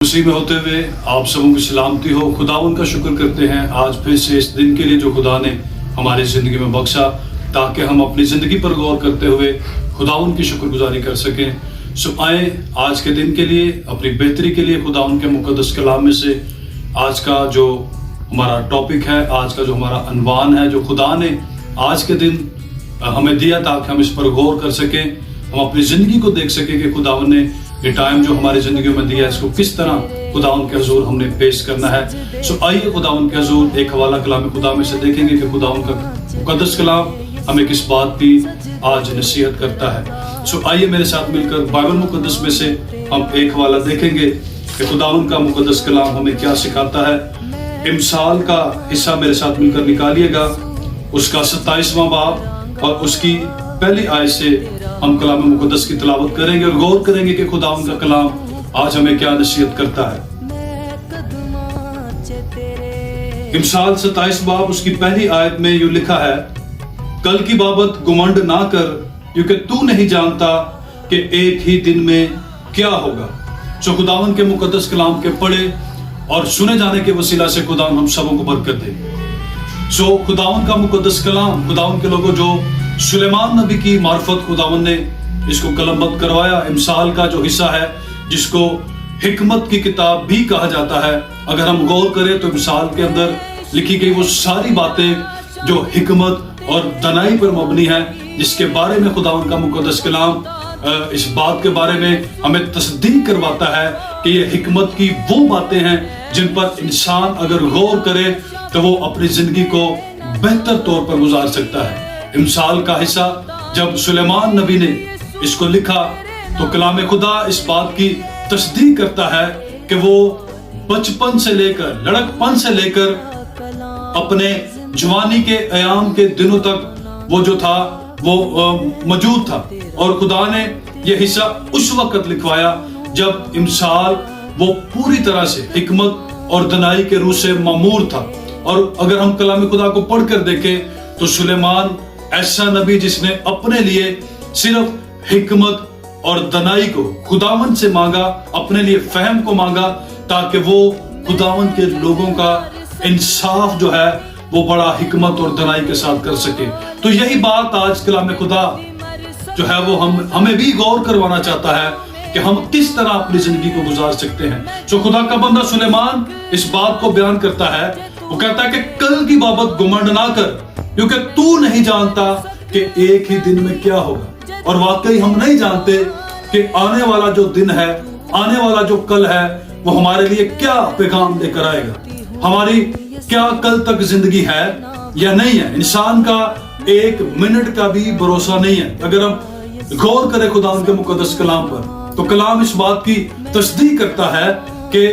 مسیح میں ہوتے ہوئے آپ سبوں کی سلامتی ہو۔ خداوند کا شکر کرتے ہیں آج پھر سے اس دن کے لیے جو خدا نے ہماری زندگی میں بخشا، تاکہ ہم اپنی زندگی پر غور کرتے ہوئے خداوند کی شکر گزاری کر سکیں۔ سو آئیں آج کے دن کے لیے، اپنی بہتری کے لیے خداوند کے مقدس کلام میں سے آج کا جو ہمارا ٹاپک ہے، آج کا جو ہمارا عنوان ہے، جو خدا نے آج کے دن ہمیں دیا تاکہ ہم اس پر غور کر سکیں، ہم اپنی زندگی کو دیکھ سکیں کہ خداوند نے یہ ٹائم جو ہماری زندگیوں میں دیا ہے، اس کو کس طرح خداوند کے حضور ہم نے پیش کرنا ہے۔ سو آئیے خداوند کے حضور ایک حوالہ کلام خدا میں سے دیکھیں گے کہ خداوند کا مقدس کلام ہمیں کس بات کی آج نصیحت کرتا ہے۔ سو آئیے میرے ساتھ مل کر بائبل مقدس میں سے ہم ایک حوالہ دیکھیں گے کہ خداوند کا مقدس کلام ہمیں کیا سکھاتا ہے۔ امثال کا حصہ میرے ساتھ مل کر نکالیے گا، اس کا 27واں باب اور اس کی پہلی آیت سے ہم کلام مقدس کی تلاوت کریں گے اور غور کریں گے کہ خداوند کا کلام آج ہمیں کیا نصیحت کرتا ہے۔ امثال 27 باب اس کی پہلی آیت میں یوں لکھا ہے، کل کی بابت گمنڈ نہ کر، کیونکہ تو نہیں جانتا کہ ایک ہی دن میں کیا ہوگا۔ سو خداوند کے مقدس کلام کے پڑھے اور سنے جانے کے وسیلہ سے خداوند ہم سبوں کو برکت دے۔ سو خداوند کا مقدس کلام، خداوند کے لوگوں جو سلیمان نبی کی معرفت خداوند نے اس کو قلم بند کروایا۔ امثال کا جو حصہ ہے جس کو حکمت کی کتاب بھی کہا جاتا ہے، اگر ہم غور کریں تو امثال کے اندر لکھی گئی وہ ساری باتیں جو حکمت اور دانائی پر مبنی ہے، جس کے بارے میں خداوند کا مقدس کلام اس بات کے بارے میں ہمیں تصدیق کرواتا ہے کہ یہ حکمت کی وہ باتیں ہیں جن پر انسان اگر غور کرے تو وہ اپنی زندگی کو بہتر طور پر گزار سکتا ہے۔ امثال کا حصہ جب سلیمان نبی نے اس کو لکھا تو کلام خدا اس بات کی تصدیق کرتا ہے کہ وہ بچپن سے لے کر، لڑک پن سے لے کر اپنے جوانی کے ایام کے دنوں تک وہ جو تھا وہ موجود تھا، اور خدا نے یہ حصہ اس وقت لکھوایا جب امثال وہ پوری طرح سے حکمت اور دانائی کے روح سے معمور تھا۔ اور اگر ہم کلام خدا کو پڑھ کر دیکھیں تو سلیمان ایسا نبی جس نے اپنے لیے صرف حکمت اور دانائی کو خداوند سے مانگا، اپنے لیے فہم کو مانگا، تاکہ وہ خداوند کے لوگوں کا انصاف جو ہے وہ بڑا حکمت اور دانائی کے ساتھ کر سکے۔ تو یہی بات آج کلام خدا جو ہے وہ ہمیں بھی غور کروانا چاہتا ہے کہ ہم کس طرح اپنی زندگی کو گزار سکتے ہیں۔ جو خدا کا بندہ سلیمان اس بات کو بیان کرتا ہے، وہ کہتا ہے کہ کل کی بابت گمنڈ نہ کر، کیونکہ تو نہیں جانتا کہ ایک ہی دن میں کیا ہوگا۔ اور واقعی ہم نہیں جانتے کہ آنے والا جو دن ہے، آنے والا جو کل ہے، وہ ہمارے لیے کیا پیغام لے کر آئے گا، ہماری کیا کل تک زندگی ہے یا نہیں ہے۔ انسان کا ایک منٹ کا بھی بھروسہ نہیں ہے۔ اگر ہم غور کریں خدا کے مقدس کلام پر تو کلام اس بات کی تصدیق کرتا ہے کہ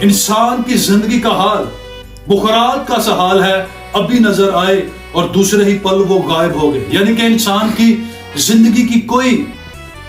انسان کی زندگی کا حال بخارات کا سا حال ہے، ابھی نظر آئے اور دوسرے ہی پل وہ غائب ہو گئے۔ یعنی کہ انسان کی زندگی کی کوئی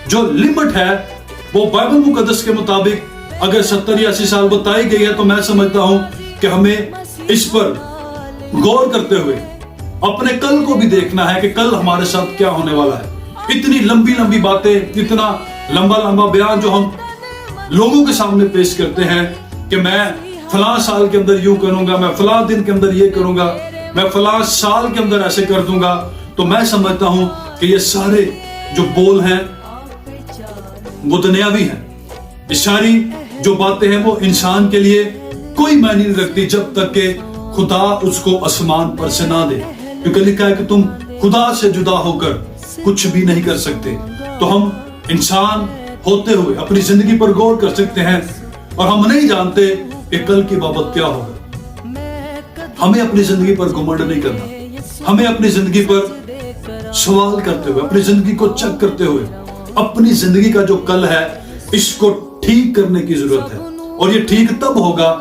جو لمٹ ہے وہ بائبل مقدس کے مطابق اگر 70 یا 80 سال بتائی گئی ہے، تو میں سمجھتا ہوں کہ ہمیں اس پر غور کرتے ہوئے اپنے کل کو بھی دیکھنا ہے کہ کل ہمارے ساتھ کیا ہونے والا ہے۔ اتنی لمبی لمبی باتیں، اتنا لمبا لمبا بیان جو ہم لوگوں کے سامنے پیش کرتے ہیں کہ میں فلاں سال کے اندر یوں کروں گا، میں فلاں دن کے اندر یہ کروں گا، میں فلاں سال کے اندر ایسے کر دوں گا، تو میں سمجھتا ہوں کہ یہ سارے جو بول ہیں وہ دنیاوی ہیں۔ یہ ساری جو باتیں ہیں وہ انسان کے لیے کوئی معنی نہیں رکھتی جب تک کہ خدا اس کو آسمان پر سے نہ دے، کیونکہ لکھا ہے کہ تم خدا سے جدا ہو کر کچھ بھی نہیں کر سکتے۔ تو ہم انسان ہوتے ہوئے اپنی زندگی پر غور کر سکتے ہیں، اور ہم نہیں جانتے کہ کل کی بابت کیا ہوگا۔ ہمیں اپنی زندگی پر گمنڈ نہیں کرنا، ہمیں اپنی زندگی پر سوال کرتے ہوئے، اپنی زندگی کو چیک کرتے ہوئے اپنی زندگی کا جو کل ہے اس کو ٹھیک کرنے کی ضرورت ہے۔ اور یہ ٹھیک تب ہوگا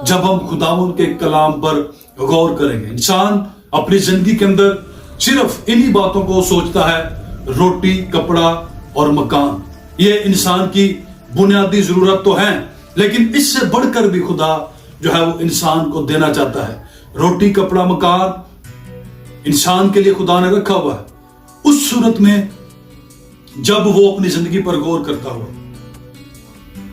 جب ہم خداوند کے کلام پر غور کریں گے۔ انسان اپنی زندگی کے اندر صرف انہی باتوں کو سوچتا ہے، روٹی، کپڑا اور مکان۔ یہ انسان کی بنیادی ضرورت تو ہے، لیکن اس سے بڑھ کر بھی خدا جو ہے وہ انسان کو دینا چاہتا ہے۔ روٹی، کپڑا، مکان انسان کے لیے خدا نے رکھا ہوا ہے، اس صورت میں جب وہ اپنی زندگی پر غور کرتا ہوا۔